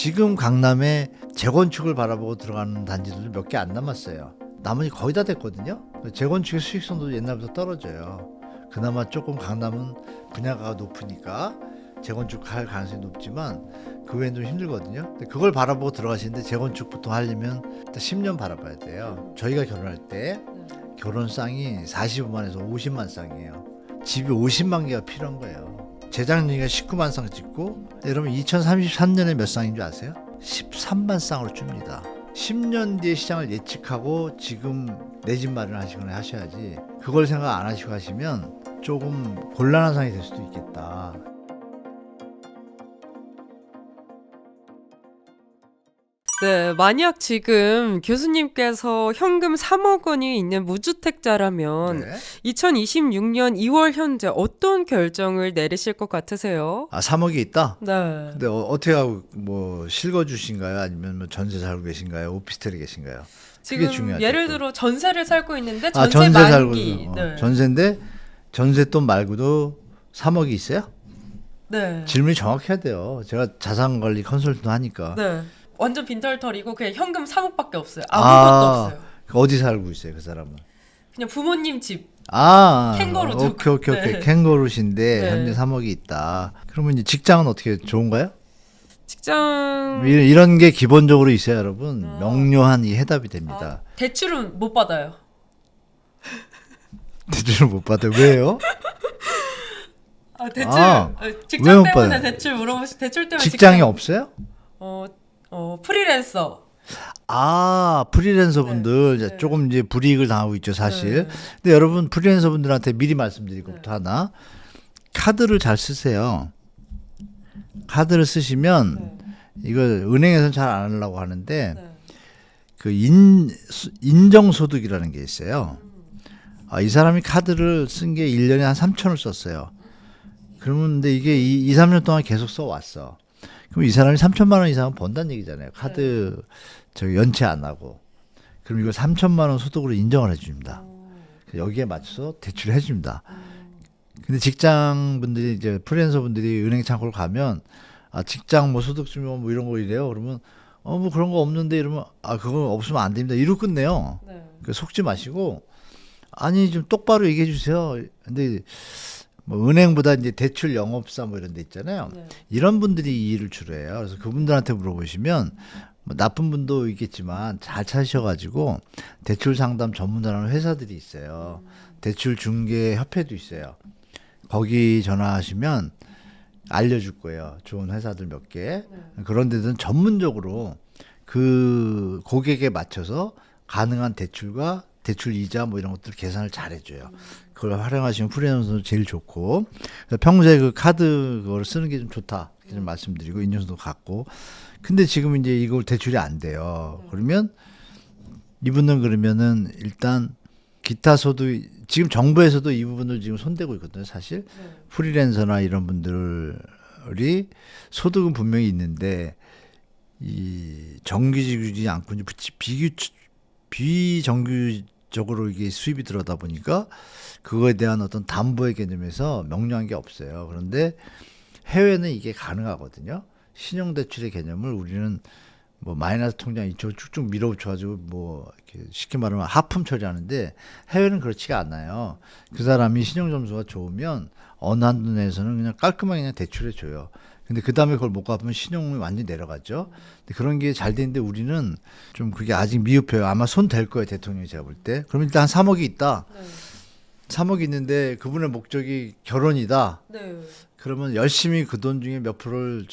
지금 강남에 재건축을 바라보고 들어가는 단지들도 몇 개 안 남았어요. 나머지 거의 다 됐거든요. 재건축의 수익성도 옛날부터 떨어져요. 그나마 조금 강남은 분양가가 높으니까 재건축할 가능성이 높지만 그 외에는 좀 힘들거든요. 근데 그걸 바라보고 들어가시는데 재건축 보통 하려면 일단 10년 바라봐야 돼요. 저희가 결혼할 때 결혼쌍이 45만에서 50만 쌍이에요. 집이 50만 개가 필요한 거예요. 재작년에 19만 쌍 짓고 여러분 2033년에 몇 쌍인 줄 아세요? 13만 쌍으로 줍니다. 10년 뒤에 시장을 예측하고 지금 내 집 마련하시거나 하셔야지 그걸 생각 안 하시고 하시면 조금 곤란한 상황이 될 수도 있겠다. 네, 만약 지금 교수님께서 현금 3억 원이 있는 무주택자라면 네. 2026년 2월 현재 어떤 결정을 내리실 것 같으세요? 3억이 있다? 네. 근데 어떻게 하고 뭐 실거 주신가요? 아니면 뭐 전세 살고 계신가요? 오피스텔에 계신가요? 그게 지금 중요하죠. 예를 또. 들어 전세를 살고 있는데 전세 전세 만기. 살고 네. 전세인데 전세돈 말고도 3억이 있어요? 네. 질문이 정확해야 돼요. 제가 자산관리 컨설턴트 하니까. 네. 완전 빈털터리고 그냥 현금 3억밖에 없어요. 아무것도 없어요. 어디 살고 있어요, 그 사람은? 그냥 부모님 집. 캥거루 오케이. 네. 캥거루신데 네. 현재 3억이 있다. 그러면 이제 직장은 어떻게 좋은가요? 직장 이런 게 기본적으로 있어야 여러분 명료한 이 해답이 됩니다. 대출은 못 받아요. 대출을 못 받아요. 왜요? 대출 왜 직장 못 때문에 받아요? 대출 물어보시 대출 때문에 직장이 직장- 없어요? 프리랜서. 프리랜서 분들 네. 조금 이제 불이익을 당하고 있죠, 사실. 네. 근데 여러분 프리랜서 분들한테 미리 말씀드릴 것부터 하나. 카드를 잘 쓰세요. 카드를 쓰시면 네. 이거 은행에서는 잘 안 하려고 하는데 네. 그 인정소득이라는 게 있어요. 이 사람이 카드를 쓴 게 1년에 한 3천을 썼어요. 그러면 근데 이게 2, 3년 동안 계속 써왔어. 그럼 이 사람이 3천만 원 이상은 번다는 얘기잖아요. 카드 연체 안 하고. 그럼 이걸 3천만 원 소득으로 인정을 해줍니다. 여기에 맞춰서 대출을 해줍니다. 근데 직장분들이 이제 프리랜서 분들이 은행 창구를 가면 직장 뭐 소득 주면 뭐 이런 거 이래요. 그러면 뭐 그런 거 없는데 이러면 그거 없으면 안 됩니다. 이러고 끝내요. 네. 속지 마시고 아니 좀 똑바로 얘기해 주세요. 근데 뭐 은행보다 이제 대출 영업사 뭐 이런 데 있잖아요. 네. 이런 분들이 이 일을 주로 해요. 그래서 그분들한테 물어보시면 뭐 나쁜 분도 있겠지만 잘 찾으셔가지고 대출 상담 전문하는 회사들이 있어요. 대출 중개 협회도 있어요. 거기 전화하시면 알려줄 거예요. 좋은 회사들 몇 개. 그런 데는 전문적으로 그 고객에 맞춰서 가능한 대출과 대출 이자 뭐 이런 것들 계산을 잘 해줘요. 그걸 활용하시면 프리랜서도 제일 좋고 그래서 평소에 그 카드 그걸 쓰는 게 좀 좋다 이렇게 좀 말씀드리고 인증서도 갖고 근데 지금 이제 이걸 대출이 안 돼요. 그러면 이분은 그러면은 일단 기타 소득 지금 정부에서도 이 부분을 지금 손대고 있거든요. 사실 프리랜서나 이런 분들이 소득은 분명히 있는데 이 정규직이지 않고 이제 비정규적으로 이게 수입이 들어다 보니까 그거에 대한 어떤 담보의 개념에서 명료한 게 없어요. 그런데 해외는 이게 가능하거든요. 신용대출의 개념을 우리는 뭐 마이너스 통장 이쪽으로 쭉쭉 밀어붙여가지고 뭐 이렇게 쉽게 말하면 하품 처리하는데 해외는 그렇지가 않아요. 그 사람이 신용 점수가 좋으면 어느 한도 내에서는 그냥 깔끔하게 그냥 대출해 줘요. 근데 그 다음에 그걸 못 갚으면 신용이 완전히 내려가죠. 근데 그런 게 잘 되는데 우리는 좀 그게 아직 미흡해요. 아마 손 댈 거예요, 대통령이 제가 볼 때. 그럼 일단 한 3억이 있다. 네. 3억이 있는데 그분의 목적이 결혼이다. 네. 그러면 열심히 그 돈 중에 몇 프로를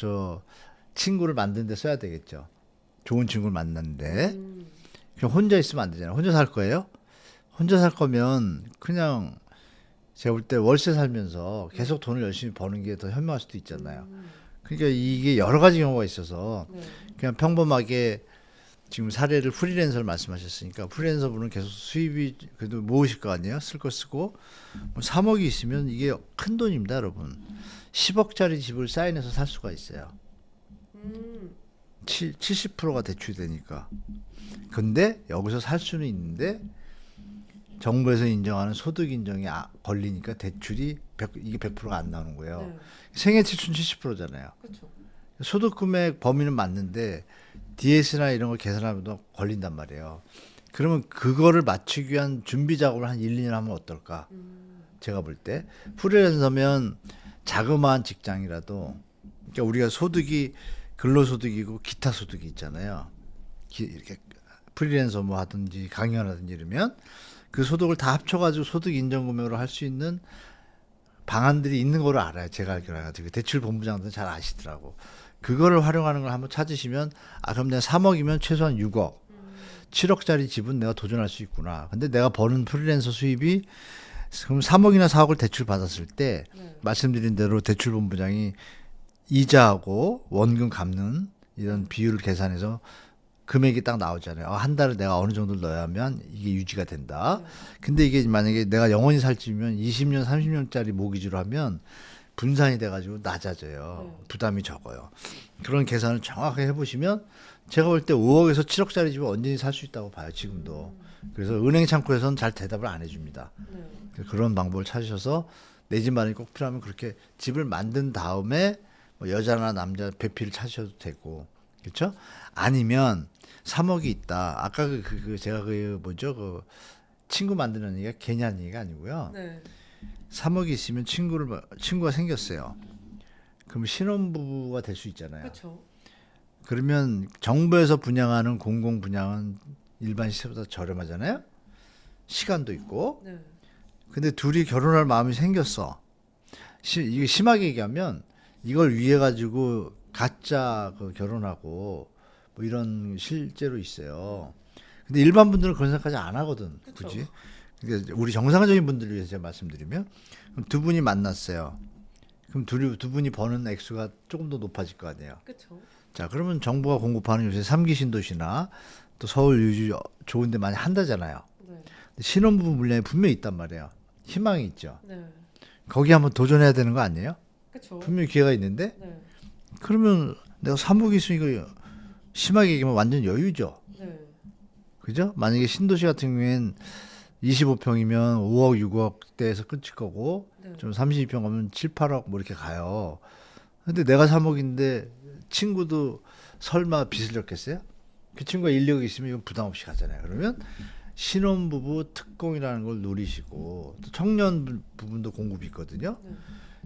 친구를 만드는 데 써야 되겠죠. 좋은 친구를 만났는데. 그냥 혼자 있으면 안 되잖아요. 혼자 살 거예요? 혼자 살 거면 그냥 제가 볼 때 월세 살면서 계속 돈을 열심히 버는 게 더 현명할 수도 있잖아요. 그러니까 이게 여러 가지 경우가 있어서 그냥 평범하게 지금 사례를 프리랜서를 말씀하셨으니까 프리랜서 분은 계속 수입이 그래도 모으실 거 아니에요? 쓸 거 쓰고 뭐 3억이 있으면 이게 큰 돈입니다, 여러분. 10억짜리 집을 사인해서 살 수가 있어요. 70%가 대출이 되니까. 근데 여기서 살 수는 있는데 정부에서 인정하는 소득 인정이 걸리니까 대출이 이게 100%가 안 나오는 거예요. 네. 생애 지출 70%잖아요. 그렇죠. 소득 금액 범위는 맞는데 DS나 이런 걸 계산하면 걸린단 말이에요. 그러면 그거를 맞추기 위한 준비 작업을 한 1, 2년 하면 어떨까? 제가 볼 때 프리랜서면 자그마한 직장이라도, 그러니까 우리가 소득이 근로소득이고 기타 소득이 있잖아요. 이렇게 프리랜서 뭐 하든지 강연하든지 이러면 그 소득을 다 합쳐가지고 소득 인정금액으로 할 수 있는 방안들이 있는 거를 알아요. 제가 알기로 해가지고 대출 본부장들은 잘 아시더라고. 그거를 활용하는 걸 한번 찾으시면, 아 그럼 내가 3억이면 최소한 6억, 7억짜리 집은 내가 도전할 수 있구나. 근데 내가 버는 프리랜서 수입이 그럼 3억이나 4억을 대출 받았을 때 말씀드린 대로 대출 본부장이 이자하고 원금 갚는 이런 비율을 계산해서 금액이 딱 나오잖아요. 한 달에 내가 어느 정도를 넣어야면 이게 유지가 된다. 근데 이게 만약에 내가 영원히 살 집이면 20년, 30년짜리 모기지로 하면 분산이 돼가지고 낮아져요. 부담이 적어요. 그런 계산을 정확하게 해보시면 제가 볼 때 5억에서 7억짜리 집은 언제든지 살 수 있다고 봐요. 지금도. 그래서 은행 창구에서는 잘 대답을 안 해줍니다. 그런 방법을 찾으셔서 내 집 마련이 꼭 필요하면 그렇게 집을 만든 다음에 뭐 여자나 남자 배필을 찾으셔도 되고, 그렇죠? 아니면 3억이 있다. 아까 제가 그 친구 만드는 얘기가 개냐는 얘기가 아니고요. 3억이 있으면 친구가 생겼어요. 그럼 신혼부부가 될 수 있잖아요. 그렇죠. 그러면 정부에서 분양하는 공공 분양은 일반 시세보다 저렴하잖아요. 시간도 있고. 근데 둘이 결혼할 마음이 생겼어. 이게 심하게 얘기하면 이걸 위해 가지고 가짜 결혼하고 뭐 이런 실제로 있어요. 근데 일반 분들은 그런 생각까지 안 하거든. 굳이. 그러니까 우리 정상적인 분들을 위해서 제가 말씀드리면, 그럼 두 분이 만났어요. 그럼 두 분이 버는 액수가 조금 더 높아질 거 아니에요. 그렇죠. 자, 그러면 정부가 공급하는 요새 3기 신도시나 또 서울 유지 좋은 데 많이 한다잖아요. 근데 신혼부부 물량이 분명히 있단 말이에요. 희망이 있죠. 거기 한번 도전해야 되는 거 아니에요? 그렇죠. 분명히 기회가 있는데. 그러면 내가 3억이 있으니까 심하게 얘기하면 완전 여유죠. 그죠? 만약에 신도시 같은 경우엔 25평이면 5억, 6억대에서 끝일 거고, 좀 32평 가면 7, 8억 뭐 이렇게 가요. 근데 내가 3억인데 친구도 설마 빚을 졌겠어요? 그 친구가 1, 2억 있으면 이건 부담 없이 가잖아요. 그러면 신혼부부 특공이라는 걸 노리시고, 또 청년 부분도 공급이 있거든요.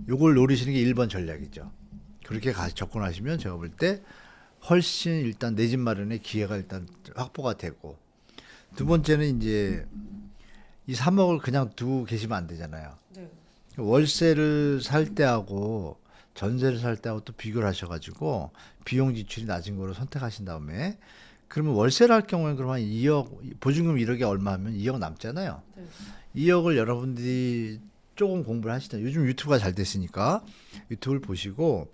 요걸 노리시는 게 1번 전략이죠. 그렇게 접근하시면 제가 볼 때 훨씬 일단 내 집 마련의 기회가 일단 확보가 되고, 두 번째는 이제 이 3억을 그냥 두고 계시면 안 되잖아요. 월세를 살 때하고 전세를 살 때하고 또 비교를 하셔가지고 비용 지출이 낮은 거로 선택하신 다음에, 그러면 월세를 할 경우에는 그러면 2억, 보증금 1억에 얼마 하면 2억 남잖아요. 2억을 여러분들이 조금 공부를 하시다. 요즘 유튜브가 잘 됐으니까 유튜브를 보시고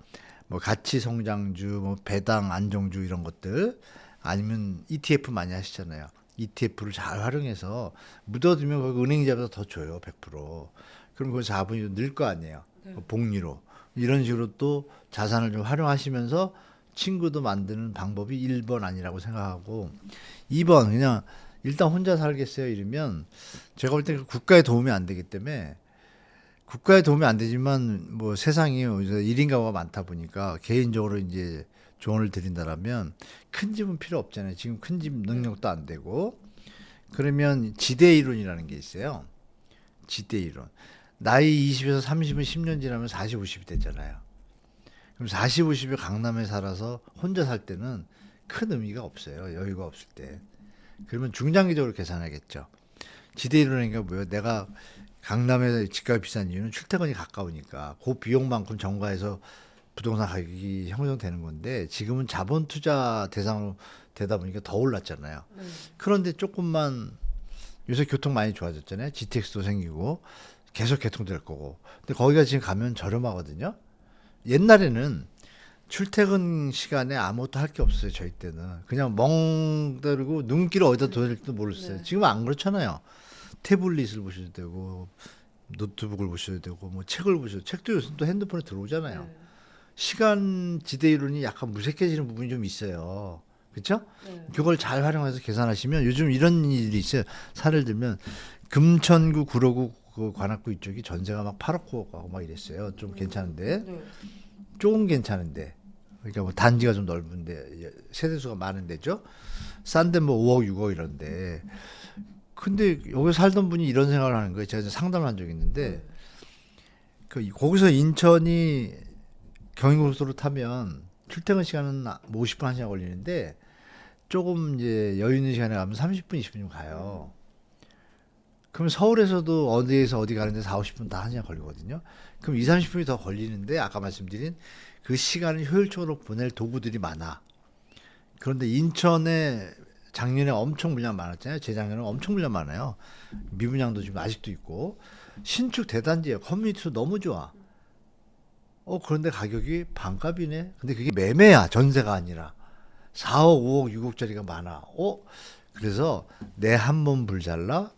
뭐 가치 성장주, 뭐 배당 안정주 이런 것들, 아니면 ETF 많이 하시잖아요. ETF를 잘 활용해서 묻어두면 거기 은행이자보다 더 줘요. 100%. 그럼 그 자본이 늘 거 아니에요. 복리로. 이런 식으로 또 자산을 좀 활용하시면서 친구도 만드는 방법이 1번 아니라고 생각하고, 2번 그냥 일단 혼자 살겠어요 이러면 제가 볼 때 국가의 도움이 안 되기 때문에, 국가의 도움이 안 되지만 뭐 세상이 이제 1인 가구가 많다 보니까 개인적으로 이제 조언을 드린다라면 큰 집은 필요 없잖아요. 지금 큰 집 능력도 안 되고. 그러면 지대 이론이라는 게 있어요. 지대 이론. 나이 20에서 30은 10년 지나면 40, 50이 되잖아요. 그럼 40, 50이 강남에 살아서 혼자 살 때는 큰 의미가 없어요. 여유가 없을 때. 그러면 중장기적으로 계산하겠죠. 지대 이론이니까 뭐예요? 내가 강남에 집값이 비싼 이유는 출퇴근이 가까우니까 그 비용만큼 정가에서 부동산 가격이 형성되는 건데, 지금은 자본 투자 대상으로 되다 보니까 더 올랐잖아요. 그런데 조금만 요새 교통 많이 좋아졌잖아요. GTX도 생기고 계속 개통될 거고. 근데 거기가 지금 가면 저렴하거든요. 옛날에는 출퇴근 시간에 아무것도 할 게 없어요. 저희 때는 그냥 멍 때리고 눈길을 어디다 둬야 될지도 모르겠어요. 지금은 안 그렇잖아요. 태블릿을 보셔도 되고 노트북을 보셔도 되고 뭐 책을 보셔도, 책도 요즘 또 핸드폰에 들어오잖아요. 시간 지대 이론이 약간 무색해지는 부분이 좀 있어요. 그렇죠? 그걸 잘 활용해서 계산하시면 요즘 이런 일이 있어요. 사례를 들면 금천구, 구로구, 그 관악구 이쪽이 전세가 막 8억, 9억 가고 막 이랬어요. 좀 괜찮은데, 조금 괜찮은데 그러니까 뭐 단지가 좀 넓은데 세대수가 많은 데죠. 싼데 뭐 5억, 6억 이런데. 근데 여기 살던 분이 이런 생각을 하는 거예요. 제가 상담을 한 적이 있는데 거기서 인천이 경인고속도로 타면 출퇴근 시간은 뭐 50분, 1시간 걸리는데 조금 이제 여유 있는 시간에 가면 30분, 20분이면 가요. 그럼 서울에서도 어디에서 어디 가는데 4, 50분 다 1시간 걸리거든요. 그럼 2, 30분이 더 걸리는데 아까 말씀드린 그 시간을 효율적으로 보낼 도구들이 많아. 그런데 인천에 작년에 엄청 물량 많았잖아요. 재작년에 엄청 물량 많아요. 미분양도 지금 아직도 있고 신축 대단지예요. 커뮤니티도 너무 좋아. 그런데 가격이 반값이네. 근데 그게 매매야. 전세가 아니라 4억, 5억, 6억짜리가 많아. 그래서 내 한 몸 불잘라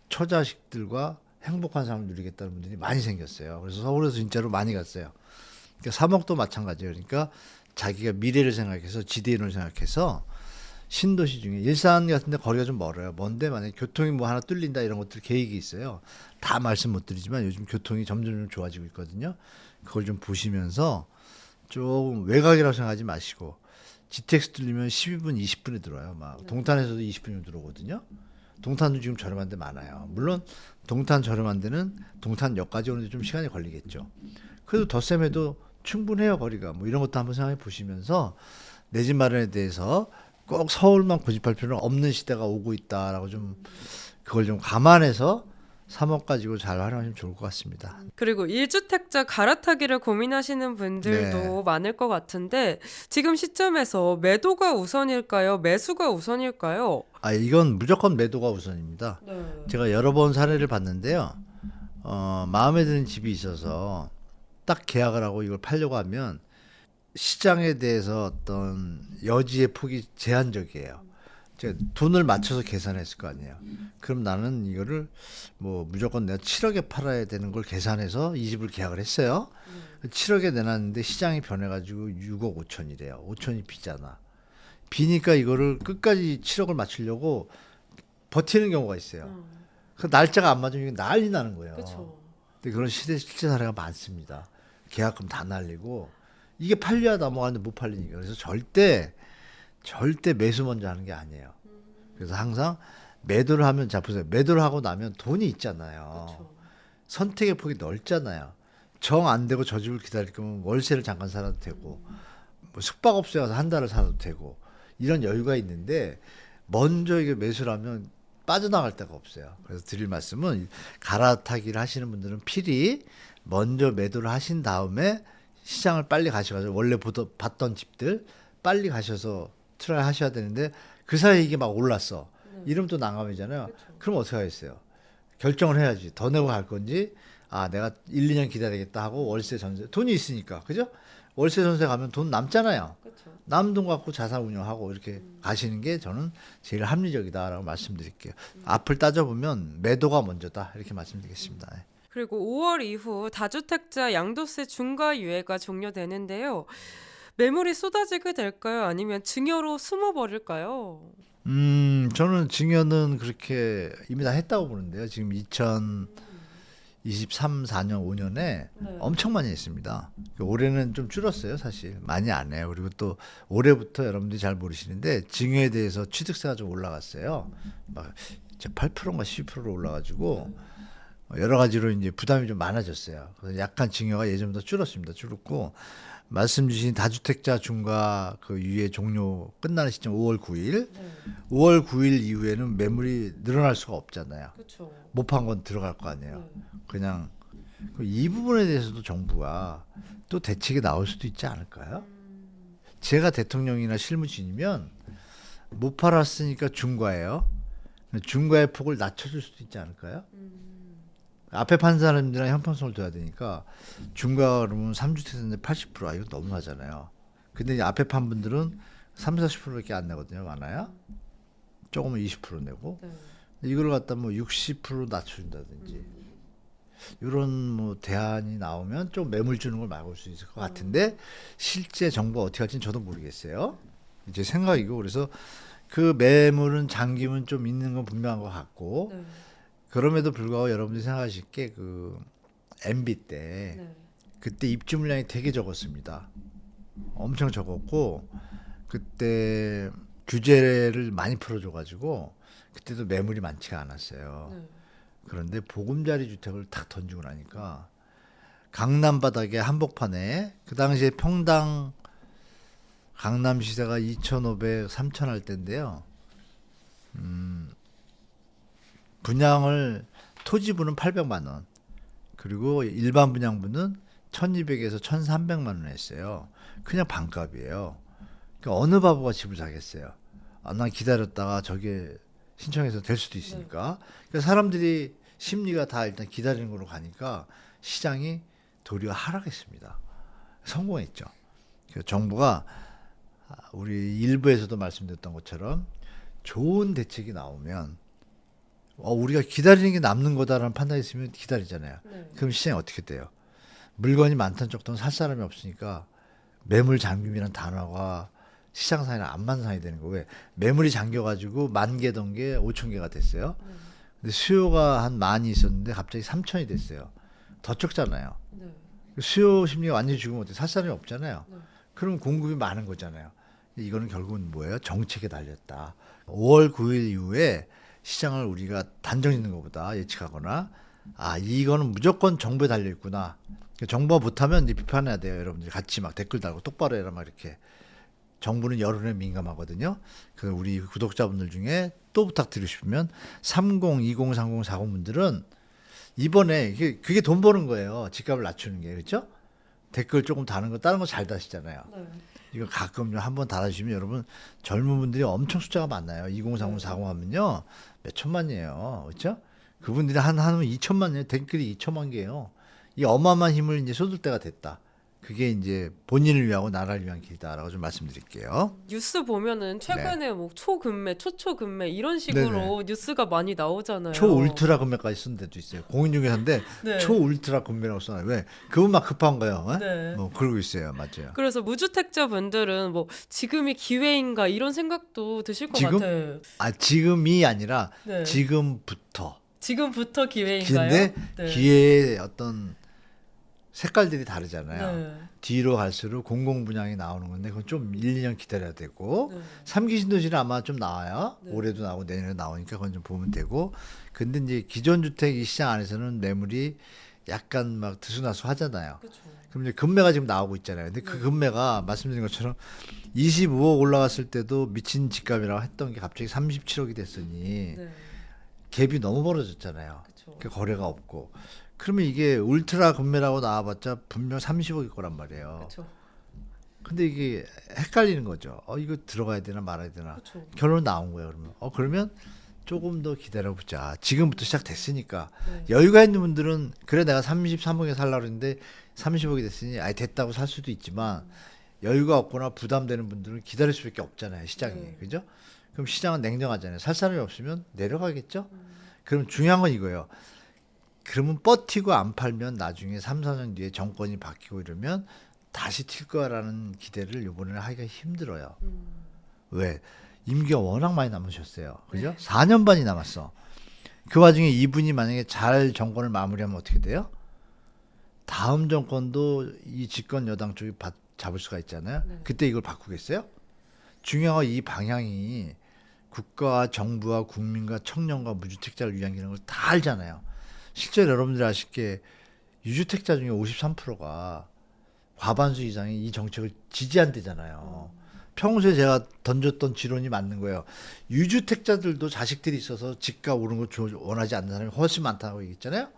처자식들과 행복한 삶을 누리겠다는 분들이 많이 생겼어요. 그래서 서울에서 진짜로 많이 갔어요. 그러니까 3억도 마찬가지예요. 그러니까 자기가 미래를 생각해서 지대인을 생각해서 신도시 중에 일산 같은 데 거리가 좀 멀어요. 먼데 만약에 교통이 뭐 하나 뚫린다 이런 것들 계획이 있어요. 다 말씀 못 드리지만 요즘 교통이 점점 좋아지고 있거든요. 그걸 좀 보시면서 조금 외곽이라고 생각하지 마시고 GTX 뚫리면 12분, 20분에 들어와요. 막 동탄에서도 20분이면 들어오거든요. 동탄도 지금 저렴한 데 많아요. 물론 동탄 저렴한 데는 동탄역까지 오는데 좀 시간이 걸리겠죠. 그래도 덧셈해도 충분해요, 거리가. 뭐 이런 것도 한번 생각해 보시면서 내 집 마련에 대해서 꼭 서울만 고집할 필요는 없는 시대가 오고 있다라고 좀 그걸 좀 감안해서 3억 가지고 잘 활용하시면 좋을 것 같습니다. 그리고 1주택자 갈아타기를 고민하시는 분들도 네. 많을 것 같은데 지금 시점에서 매도가 우선일까요? 매수가 우선일까요? 이건 무조건 매도가 우선입니다. 네. 제가 여러 번 사례를 봤는데요. 마음에 드는 집이 있어서 딱 계약을 하고 이걸 팔려고 하면 시장에 대해서 어떤 여지의 폭이 제한적이에요. 제가 돈을 맞춰서 계산했을 거 아니에요. 그럼 나는 이거를 뭐 무조건 내가 7억에 팔아야 되는 걸 계산해서 이 집을 계약을 했어요. 7억에 내놨는데 시장이 변해가지고 6억 5천이래요. 5천이 비잖아. 비니까 이거를 끝까지 7억을 맞추려고 버티는 경우가 있어요. 그 날짜가 안 맞으면 이게 난리 나는 거예요. 그렇죠. 근데 그런 실제 사례가 많습니다. 계약금 다 날리고 이게 팔려야 넘어가는데 못 팔리니까. 그래서 절대 매수 먼저 하는 게 아니에요. 그래서 항상 매도를 하면, 자 보세요. 매도를 하고 나면 돈이 있잖아요. 그렇죠. 선택의 폭이 넓잖아요. 정 안 되고 저 집을 기다릴 거면 월세를 잠깐 살아도 되고 뭐 숙박업소에 가서 한 달을 살아도 되고 이런 여유가 있는데 먼저 이게 매수를 하면 빠져나갈 데가 없어요. 그래서 드릴 말씀은 갈아타기를 하시는 분들은 필히 먼저 매도를 하신 다음에 시장을 빨리 가셔가지고 원래 봤던 집들 빨리 가셔서 트라이 하셔야 되는데 그 사이에 이게 막 올랐어. 이러면 또 난감이잖아요. 그럼 어떻게 하겠어요? 결정을 해야지. 더 내고 갈 건지 내가 1, 2년 기다리겠다 하고 월세 전세 돈이 있으니까 그죠? 월세 전세 가면 돈 남잖아요. 그렇죠. 남은 돈 갖고 자산 운용하고 이렇게 가시는 게 저는 제일 합리적이다라고 말씀드릴게요. 앞을 따져보면 매도가 먼저다 이렇게 말씀드리겠습니다. 네. 그리고 5월 이후 다주택자 양도세 중과 유예가 종료되는데요. 매물이 쏟아지게 될까요? 아니면 증여로 숨어버릴까요? 저는 증여는 그렇게 이미 다 했다고 보는데요. 지금 2023, 4년, 5년에 네. 엄청 많이 했습니다. 올해는 좀 줄었어요, 사실. 많이 안 해요. 그리고 또 올해부터 여러분들이 잘 모르시는데 증여에 대해서 취득세가 좀 올라갔어요. 막 8%인가 12%로 올라가지고 여러 가지로 이제 부담이 좀 많아졌어요. 그래서 약간 증여가 예전보다 줄었습니다. 줄었고 말씀 주신 다주택자 중과 그 유예 종료 끝나는 시점 5월 9일. 5월 9일 이후에는 매물이 늘어날 수가 없잖아요. 그렇죠. 못 판 건 들어갈 거 아니에요. 그냥 이 부분에 대해서도 정부가 또 대책이 나올 수도 있지 않을까요? 제가 대통령이나 실무진이면 못 팔았으니까 중과예요. 중과의 폭을 낮춰줄 수도 있지 않을까요? 앞에 판 사람들이랑 형평성을 둬야 되니까 중과 그러면 3주택인데 80%. 이거 너무하잖아요. 근데 이제 앞에 판 분들은 3, 40%밖에 안 내거든요. 많아요. 조금은 20% 내고. 이걸 갖다 뭐 60% 낮춰준다든지 이런 뭐 대안이 나오면 좀 매물 주는 걸 막을 수 있을 것 같은데 실제 정부가 어떻게 할지는 저도 모르겠어요. 이제 생각이고 그래서 그 매물은 잠기면 좀 있는 건 분명한 것 같고 그럼에도 불구하고 여러분들이 생각하실 게 그 MB 때 그때 입주 물량이 되게 적었습니다. 엄청 적었고 그때 규제를 많이 풀어줘가지고 그때도 매물이 많지가 않았어요. 네. 그런데 보금자리 주택을 탁 던지고 나니까 강남 바닥에 한복판에 그 당시에 평당 강남 시세가 2,500, 3,000 할 때인데요. 분양을 토지부는 800만 원, 그리고 일반 분양분은 1,200에서 1,300만 원 했어요. 그냥 반값이에요. 그러니까 어느 바보가 집을 사겠어요. 아, 난 기다렸다가 저게 신청해서 될 수도 있으니까. 그러니까 사람들이 심리가 다 일단 기다리는 걸로 가니까 시장이 도리어 하락했습니다. 성공했죠. 그래서 정부가 우리 일부에서도 말씀드렸던 것처럼 좋은 대책이 나오면 우리가 기다리는 게 남는 거다라는 판단이 있으면 기다리잖아요. 네. 그럼 시장이 어떻게 돼요? 물건이 많던 쪽도는 살 사람이 없으니까 매물 잠김이라는 단어가 시장상에는 안 맞는 상황이 되는 거예요. 왜? 매물이 잠겨가지고 10,000개던 게 5,000개가 됐어요. 네. 근데 수요가 한 10,000이 있었는데 갑자기 3,000이 됐어요. 더 적잖아요. 네. 수요 심리가 완전히 죽으면 어떻게 살 사람이 없잖아요. 네. 그럼 공급이 많은 거잖아요. 이거는 결국은 뭐예요? 정책에 달렸다. 5월 9일 이후에 시장을 우리가 단정 짓는 것보다 예측하거나 이거는 무조건 정부에 달려 있구나. 정부가 못하면 이제 비판해야 돼요. 여러분들이 같이 막 댓글 달고 똑바로 해라 막 이렇게. 정부는 여론에 민감하거든요. 그 우리 구독자분들 중에 또 부탁드리고 싶으면 30, 20, 30, 40분들은 이번에 그게 돈 버는 거예요. 집값을 낮추는 게. 그렇죠? 댓글 조금 다는 거 다른 거 잘 다시잖아요. 네. 이거 가끔 한번 달아주시면 여러분 젊은 분들이 엄청 숫자가 많아요. 20, 30, 40 하면요. 몇 천만이에요. 그렇죠? 그분들이 하면 2천만이에요. 댓글이 2천만 개예요. 이 어마어마한 힘을 이제 쏟을 때가 됐다. 그게 이제 본인을 위하고 나라를 위한 길이다라고 좀 말씀드릴게요. 뉴스 보면은 최근에 뭐 초급매, 초초급매 이런 네네. 식으로 뉴스가 많이 나오잖아요. 초울트라 금매까지 쓰는 데도 있어요. 공인중개사인데 네. 초울트라 금매라고 써놔요. 왜? 그분만 급한 거예요. 어? 네. 뭐 그러고 있어요. 맞아요. 그래서 무주택자분들은 뭐 지금이 기회인가 이런 생각도 드실 것 지금? 같아요. 지금이 아니라 네. 지금부터. 지금부터 기회인가요? 근데 네. 기회의 어떤 색깔들이 다르잖아요. 네. 뒤로 갈수록 공공분양이 나오는 건데 그건 좀 1, 2년 기다려야 되고 네. 3기 신도시는 아마 좀 나와요. 네. 올해도 나오고 내년에 나오니까 그건 좀 보면 되고. 근데 이제 기존 주택 이 시장 안에서는 매물이 약간 막 들쑥날쑥 하잖아요. 그렇죠. 그럼 이제 금매가 지금 나오고 있잖아요. 근데 그 네. 금매가 말씀드린 것처럼 25억 올라갔을 때도 미친 집값이라고 했던 게 갑자기 37억이 됐으니 네. 갭이 너무 벌어졌잖아요. 그렇죠. 그 거래가 없고. 그러면 이게 울트라 금매라고 나와봤자 분명 30억일 거란 말이에요. 그렇죠. 근데 이게 헷갈리는 거죠. 이거 들어가야 되나 말아야 되나. 그렇죠. 결론 나온 거예요. 그러면 조금 더 기다려보자. 지금부터 시작됐으니까. 네. 여유가 있는 분들은 그래 내가 33억에 살려고 했는데 30억이 됐으니 됐다고 살 수도 있지만 여유가 없거나 부담되는 분들은 기다릴 수밖에 없잖아요. 시장이. 네. 그죠? 그럼 시장은 냉정하잖아요. 살 사람이 없으면 내려가겠죠? 그럼 중요한 건 이거예요. 그러면 버티고 안 팔면 나중에 3, 4년 뒤에 정권이 바뀌고 이러면 다시 튈 거라는 기대를 이번에는 하기가 힘들어요. 왜? 임기가 워낙 많이 남으셨어요. 그죠? 4년 반이 남았어. 그 와중에 이분이 만약에 잘 정권을 마무리하면 어떻게 돼요? 다음 정권도 이 집권 여당 쪽이 잡을 수가 있잖아요. 네. 그때 이걸 바꾸겠어요? 중요한 건 이 방향이 국가와 정부와 국민과 청년과 무주택자를 위한 걸 다 알잖아요. 실제로 여러분들이 아쉽게 유주택자 중에 53%가 과반수 이상이 이 정책을 지지한대잖아요. 평소에 제가 던졌던 지론이 맞는 거예요. 유주택자들도 자식들이 있어서 집값 오르는 거 원하지 않는 사람이 훨씬 많다고 얘기했잖아요.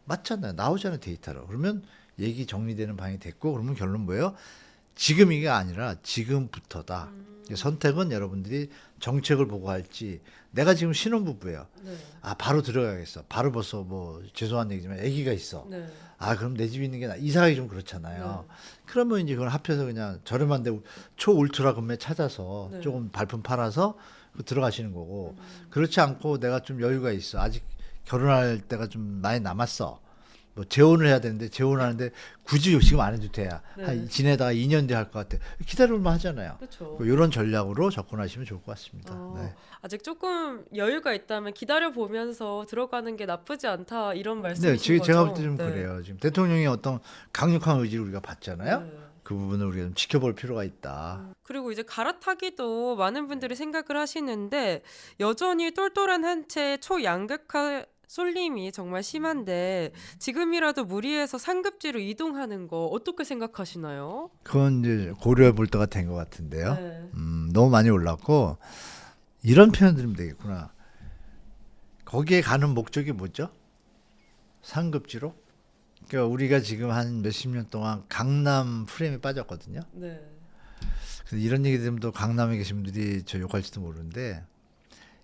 맞잖아요. 나오잖아요. 데이터로. 그러면 얘기 정리되는 방향이 됐고 그러면 결론 뭐예요? 지금이가 아니라 지금부터다. 선택은 여러분들이 정책을 보고 할지. 내가 지금 신혼부부예요. 네. 바로 들어가야겠어. 바로 벌써 뭐 죄송한 얘기지만 아기가 있어. 네. 그럼 내 집에 있는 게 이사가기 좀 그렇잖아요. 그러면 이제 그걸 합해서 그냥 저렴한데 초울트라 금매 찾아서 네. 조금 발품 팔아서 들어가시는 거고. 그렇지 않고 내가 좀 여유가 있어. 아직 결혼할 때가 좀 많이 남았어. 뭐 재혼을 해야 되는데 재혼하는데 굳이 지금 안 해도 돼야 네. 지내다가 2년 뒤에 할 것 같아. 기다릴만 하잖아요. 그렇죠. 이런 전략으로 접근하시면 좋을 것 같습니다. 네. 아직 조금 여유가 있다면 기다려 보면서 들어가는 게 나쁘지 않다 이런 네, 말씀이신 지금 거죠? 제가 볼 때 좀 네. 그래요. 지금 대통령의 어떤 강력한 의지를 우리가 봤잖아요. 네. 그 부분을 우리가 좀 지켜볼 필요가 있다. 그리고 이제 갈아타기도 많은 분들이 생각을 하시는데 여전히 똘똘한 한 채 초양극화 쏠림이 정말 심한데 지금이라도 무리해서 상급지로 이동하는 거 어떻게 생각하시나요? 그건 이제 고려해 볼 때가 된 것 같은데요. 네. 너무 많이 올랐고 이런 표현 들으면 되겠구나. 거기에 가는 목적이 뭐죠? 상급지로? 그러니까 우리가 지금 한 몇십 년 동안 강남 프레임에 빠졌거든요. 네. 그래서 이런 얘기 들으면 또 강남에 계신 분들이 저 욕할지도 모르는데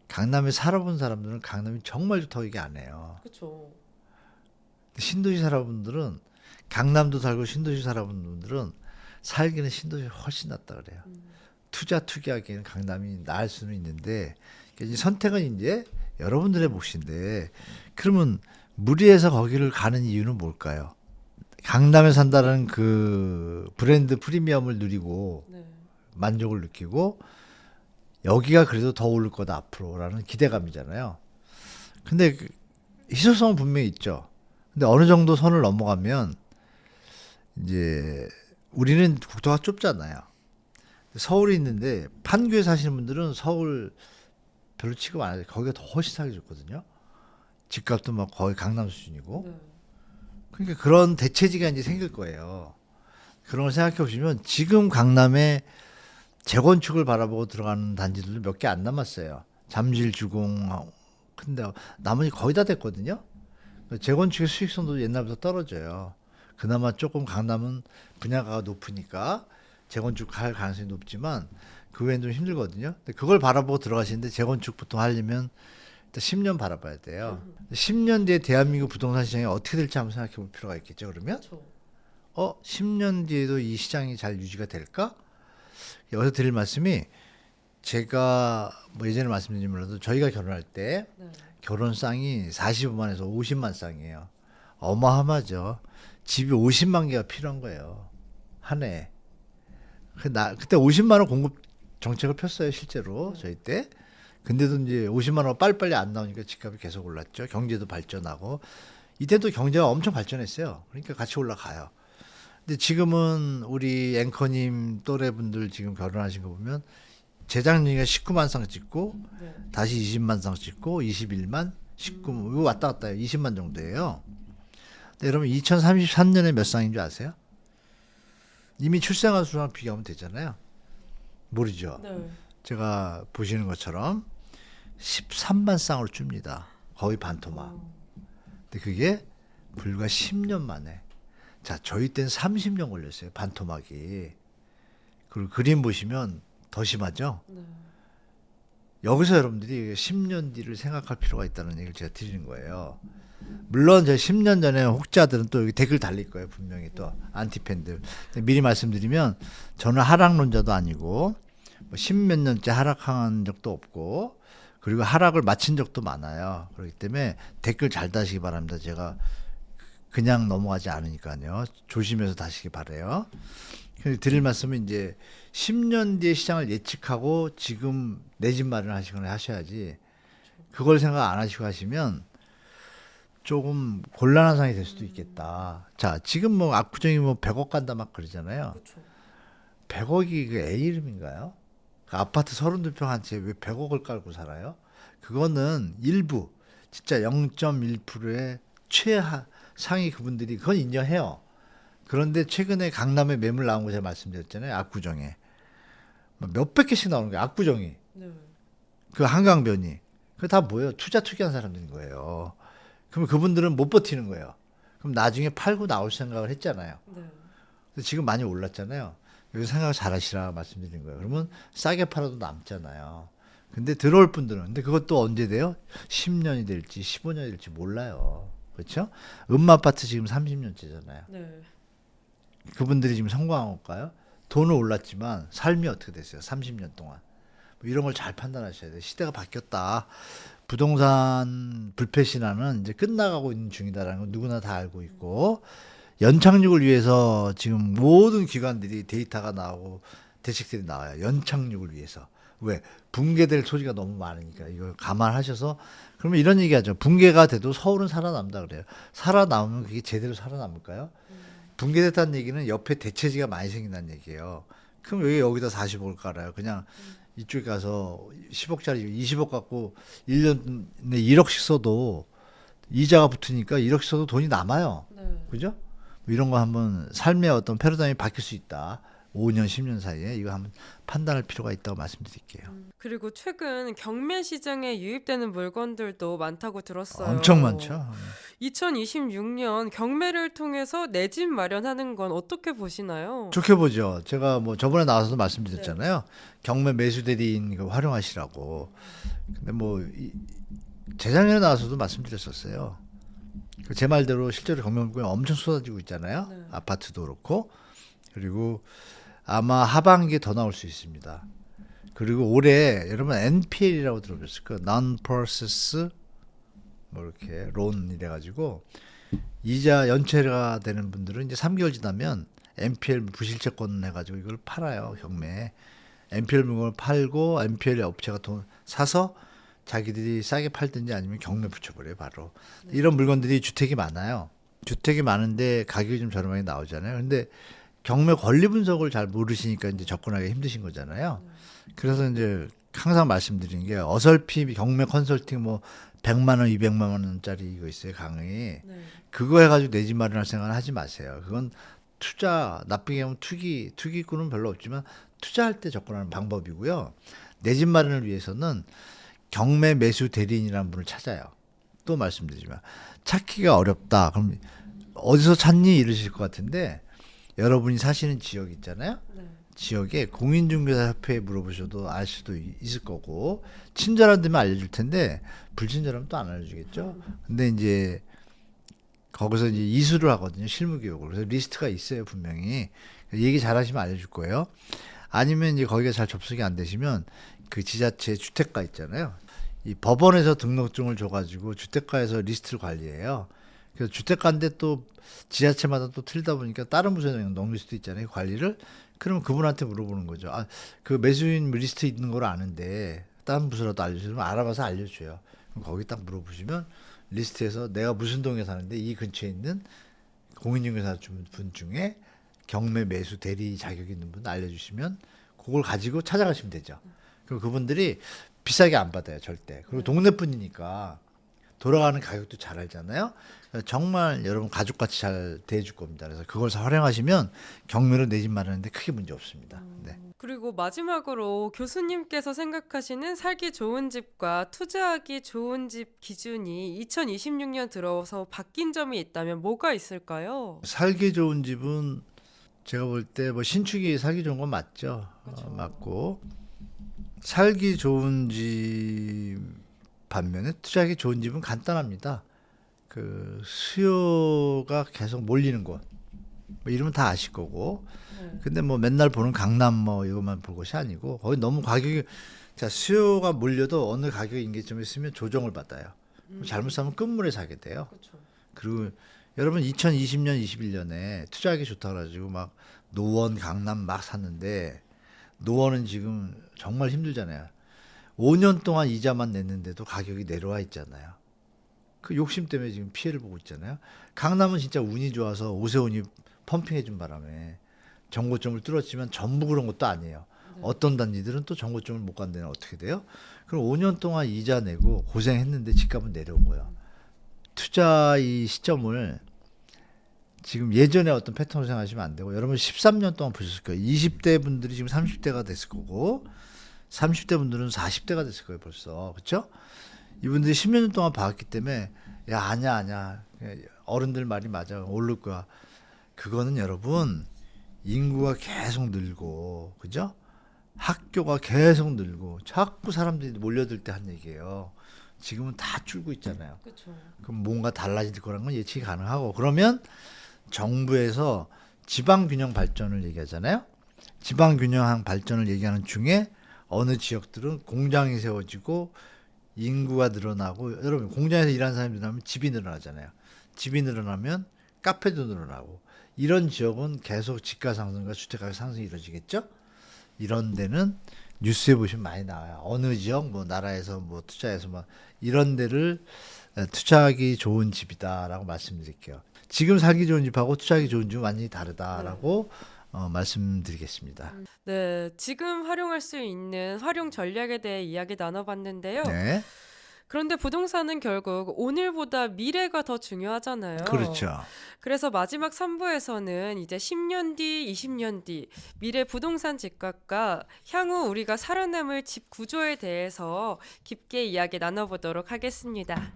강남에 살아본 사람들은 강남이 정말 좋다고 얘기 안 해요. 그렇죠. 신도시 살아본 분들은 강남도 살고 신도시 살아본 분들은 살기는 신도시가 훨씬 낫다 그래요. 투기하기에는 강남이 나을 수는 있는데 이제 선택은 이제 여러분들의 몫인데 그러면 무리해서 거기를 가는 이유는 뭘까요? 강남에 산다는 그 브랜드 프리미엄을 누리고 네. 만족을 느끼고 여기가 그래도 더 오를 거다 앞으로라는 기대감이잖아요. 근데 그 희소성은 분명히 있죠. 근데 어느 정도 선을 넘어가면 이제 우리는 국토가 좁잖아요. 서울에 있는데 판교에 사시는 분들은 서울 별로 취급 안 해요. 거기가 더 훨씬 살기 좋거든요. 집값도 막 거의 강남 수준이고. 네. 그러니까 그런 대체지가 이제 생길 거예요. 그런 걸 생각해 보시면 지금 강남에 재건축을 바라보고 들어가는 단지들도 몇 개 안 남았어요. 잠실, 주공, 근데 나머지 거의 다 됐거든요. 재건축의 수익성도 옛날부터 떨어져요. 그나마 조금 강남은 분양가가 높으니까 재건축할 가능성이 높지만 그 외에는 좀 힘들거든요. 근데 그걸 바라보고 들어가시는데 재건축 보통 하려면 일단 10년 바라봐야 돼요. 10년 뒤에 대한민국 부동산 시장이 어떻게 될지 한번 생각해 볼 필요가 있겠죠. 그러면 10년 뒤에도 이 시장이 잘 유지가 될까? 여기서 드릴 말씀이 제가 뭐 예전에 말씀드린 몰라도 저희가 결혼할 때 네. 결혼쌍이 45만에서 50만 쌍이에요. 어마어마하죠. 집이 50만 개가 필요한 거예요. 한 해. 그때 50만 원 공급 정책을 폈어요, 실제로. 저희 때. 근데도 이제 50만 원 빨리빨리 안 나오니까 집값이 계속 올랐죠. 경제도 발전하고. 이때도 경제가 엄청 발전했어요. 그러니까 같이 올라가요. 근데 지금은 우리 앵커님 또래분들 지금 결혼하신 거 보면 재작년에 19만 쌍 찍고 네. 다시 20만 쌍 찍고 21만 19만 이거 왔다 갔다 해요. 20만 정도예요. 근데 여러분 2033년에 몇 쌍인 줄 아세요? 이미 출생한 수랑 비교하면 되잖아요. 모르죠. 네. 제가 보시는 것처럼 13만 쌍을 줍니다. 거의 반토막. 근데 그게 불과 10년 만에. 자, 저희 때는 30년 걸렸어요. 반토막이. 그리고 그림 보시면 더 심하죠? 네. 여기서 여러분들이 10년 뒤를 생각할 필요가 있다는 얘기를 제가 드리는 거예요. 물론 제가 10년 전에 혹자들은 또 여기 댓글 달릴 거예요. 분명히 또 안티팬들. 미리 말씀드리면 저는 하락론자도 아니고 뭐 10몇 년째 하락한 적도 없고 그리고 하락을 마친 적도 많아요. 그렇기 때문에 댓글 잘 다시기 바랍니다. 제가 그냥 넘어가지 않으니까요. 조심해서 다시기 바래요. 드릴 말씀은 이제 10년 뒤의 시장을 예측하고 지금 내 집 마련하시거나 하셔야지 그걸 생각 안 하시고 하시면 조금 곤란한 상황이 될 수도 있겠다. 자, 지금 뭐 압구정이 뭐 100억 간다 막 그러잖아요. 그렇죠. 100억이 그 A 이름인가요? 그 아파트 32평 한 채에 왜 100억을 깔고 살아요? 그거는 일부 진짜 0.1%의 최하 상위 그분들이 그건 인정해요. 그런데 최근에 강남에 매물 나온 거 제가 말씀드렸잖아요. 압구정에. 몇백 개씩 나오는 거예요. 압구정이. 네. 그 한강변이. 그게 다 뭐예요? 투기한 사람들인 거예요. 그럼 그분들은 못 버티는 거예요. 그럼 나중에 팔고 나올 생각을 했잖아요. 네. 근데 지금 많이 올랐잖아요. 여기 생각을 잘 하시라 말씀드린 거예요. 그러면 싸게 팔아도 남잖아요. 근데 들어올 분들은 근데 그것도 언제 돼요? 10년이 될지 15년이 될지 몰라요. 그렇죠? 음마아파트 지금 30년째잖아요. 네. 그분들이 지금 성공한 걸까요? 돈은 올랐지만 삶이 어떻게 됐어요? 30년 동안. 뭐 이런 걸 잘 판단하셔야 돼요. 시대가 바뀌었다. 부동산 불패신화는 이제 끝나가고 있는 중이다라는 건 누구나 다 알고 있고 연착륙을 위해서 지금 모든 기관들이 데이터가 나오고 대책들이 나와요. 연착륙을 위해서. 왜? 붕괴될 소지가 너무 많으니까 이걸 감안하셔서 그러면 이런 얘기하죠. 붕괴가 돼도 서울은 살아남다 그래요. 살아남으면 그게 제대로 살아남을까요? 붕괴됐다는 얘기는 옆에 대체지가 많이 생긴다는 얘기예요. 그럼 왜 여기다 40억을 깔아요? 그냥 이쪽에 가서 10억짜리 20억 갖고 1년에 1억씩 써도 이자가 붙으니까 1억씩 써도 돈이 남아요. 네. 그죠? 뭐 이런 거 한번 삶의 어떤 패러다임이 바뀔 수 있다. 5년, 10년 사이에 이거 한번 판단할 필요가 있다고 말씀드릴게요. 그리고 최근 경매 시장에 유입되는 물건들도 많다고 들었어요. 엄청 많죠. 2026년 경매를 통해서 내 집 마련하는 건 어떻게 보시나요? 좋게 보죠. 제가 뭐 저번에 나와서도 말씀드렸잖아요. 경매 매수 대리인 그 활용하시라고. 근데 뭐 재작년에 나와서도 말씀드렸었어요. 제 말대로 실제로 경매 물건이 엄청 쏟아지고 있잖아요. 네. 아파트도 그렇고. 그리고 아마 하반기에 더 나올 수 있습니다. 그리고 올해 여러분 NPL이라고 들어보셨을 거예요. Non-Process 뭐 이렇게 론 이래 가지고 이자 연체가 되는 분들은 이제 3개월 지나면 NPL 부실채권 해가지고 이걸 팔아요. 경매에. NPL 물건을 팔고 NPL 업체가 돈 사서 자기들이 싸게 팔든지 아니면 경매 붙여버려요. 바로. 이런 물건들이 주택이 많아요. 주택이 많은데 가격이 좀 저렴하게 나오잖아요. 근데 경매 권리 분석을 잘 모르시니까 이제 접근하기 힘드신 거잖아요. 그래서 이제 항상 말씀드리는 게 어설피 경매 컨설팅 뭐 100만 원, 200만 원짜리 이거 있어요. 강의. 네. 그거 해가지고 내 집 마련할 생각은 하지 마세요. 그건 투자, 나쁘게 하면 투기꾼은 별로 없지만 투자할 때 접근하는 방법이고요. 내 집 마련을 위해서는 경매 매수 대리인이라는 분을 찾아요. 또 말씀드리지만 찾기가 어렵다. 그럼 어디서 찾니? 이러실 것 같은데 여러분이 사시는 지역 있잖아요. 네. 지역에 공인중개사협회에 물어보셔도 알 수도 있을 거고 친절한 데면 알려줄 텐데 불친절하면 또 안 알려주겠죠. 근데 이제 거기서 이제 이수를 하거든요. 실무교육을. 그래서 리스트가 있어요. 분명히. 얘기 잘하시면 알려줄 거예요. 아니면 이제 거기가 잘 접속이 안 되시면 그 지자체 주택가 있잖아요. 이 법원에서 등록증을 줘가지고 주택가에서 리스트를 관리해요. 그래서 주택가인데 또 지자체마다 또 틀리다 보니까 다른 부서에 넘길 수도 있잖아요. 관리를. 그러면 그분한테 물어보는 거죠. 아, 그 매수인 리스트 있는 걸 아는데 다른 부서라도 알려주면 알아봐서 알려줘요. 그럼 거기 딱 물어보시면 리스트에서 내가 무슨 동에 사는데 이 근처에 있는 공인중개사 분 중에 경매 매수 대리 자격 있는 분 알려주시면 그걸 가지고 찾아가시면 되죠. 그럼 그분들이 비싸게 안 받아요. 절대. 그리고 동네 분이니까 돌아가는 가격도 잘 알잖아요. 정말 여러분 가족같이 잘 대해줄 겁니다. 그래서 그걸 활용하시면 경매로 내 집 마련하는데 크게 문제 없습니다. 네. 그리고 마지막으로 교수님께서 생각하시는 살기 좋은 집과 투자하기 좋은 집 기준이 2026년 들어서 바뀐 점이 있다면 뭐가 있을까요? 살기 좋은 집은 제가 볼 때 뭐 신축이 살기 좋은 건 맞죠. 그렇죠. 맞고 살기 좋은 집 반면에 투자하기 좋은 집은 간단합니다. 그 수요가 계속 몰리는 곳. 뭐 이러면 다 아실 거고. 네. 근데 뭐 맨날 보는 강남 뭐 이것만 볼 것이 아니고 거기 너무 가격이 자 수요가 몰려도 어느 가격 임계점에 있으면 조정을 받아요. 잘못 사면 끝물에 사게 돼요. 그렇죠. 그리고 여러분 2020년, 21년에 투자하기 좋다 그래가지고 막 노원, 강남 막 샀는데 노원은 지금 정말 힘들잖아요. 5년 동안 이자만 냈는데도 가격이 내려와 있잖아요. 그 욕심 때문에 지금 피해를 보고 있잖아요. 강남은 진짜 운이 좋아서 오세훈이 펌핑해준 바람에 정고점을 뚫었지만 전부 그런 것도 아니에요. 어떤 단지들은 또 정고점을 못 간 데는 어떻게 돼요? 그럼 5년 동안 이자 내고 고생했는데 집값은 내려온 거예요. 투자 이 시점을 지금 예전에 어떤 패턴을 생각하시면 안 되고 여러분 13년 동안 보셨을 거예요. 20대 분들이 지금 30대가 됐을 거고 30대 분들은 40대가 됐을 거예요. 벌써. 그렇죠? 이분들이 10몇 년 동안 봐왔기 때문에 야 아니야 어른들 말이 맞아 오를 거야. 그거는 여러분 인구가 계속 늘고 그죠? 학교가 계속 늘고 자꾸 사람들이 몰려들 때 한 얘기예요. 지금은 다 줄고 있잖아요. 그렇죠. 그럼 그럼 뭔가 달라질 거라는 건 예측이 가능하고 그러면 정부에서 지방균형 발전을 얘기하잖아요. 지방균형 발전을 얘기하는 중에 어느 지역들은 공장이 세워지고 인구가 늘어나고 여러분 공장에서 일하는 사람이 늘어나면 집이 늘어나잖아요. 집이 늘어나면 카페도 늘어나고 이런 지역은 계속 집가 상승과 주택가격 상승이 이루어지겠죠. 이런 데는 뉴스에 보시면 많이 나와요. 어느 지역 뭐 나라에서 뭐 투자해서 뭐 이런 데를 투자하기 좋은 집이다라고 말씀드릴게요. 지금 살기 좋은 집하고 투자하기 좋은 집은 완전히 다르다라고 말씀드리겠습니다. 네, 지금 활용할 수 있는 활용 전략에 대해 이야기 나눠봤는데요. 네, 그런데 부동산은 결국 오늘보다 미래가 더 중요하잖아요. 그렇죠. 그래서 마지막 3부에서는 이제 10년 뒤, 20년 뒤 미래 부동산 집값과 향후 우리가 살아남을 집 구조에 대해서 깊게 이야기 나눠보도록 하겠습니다.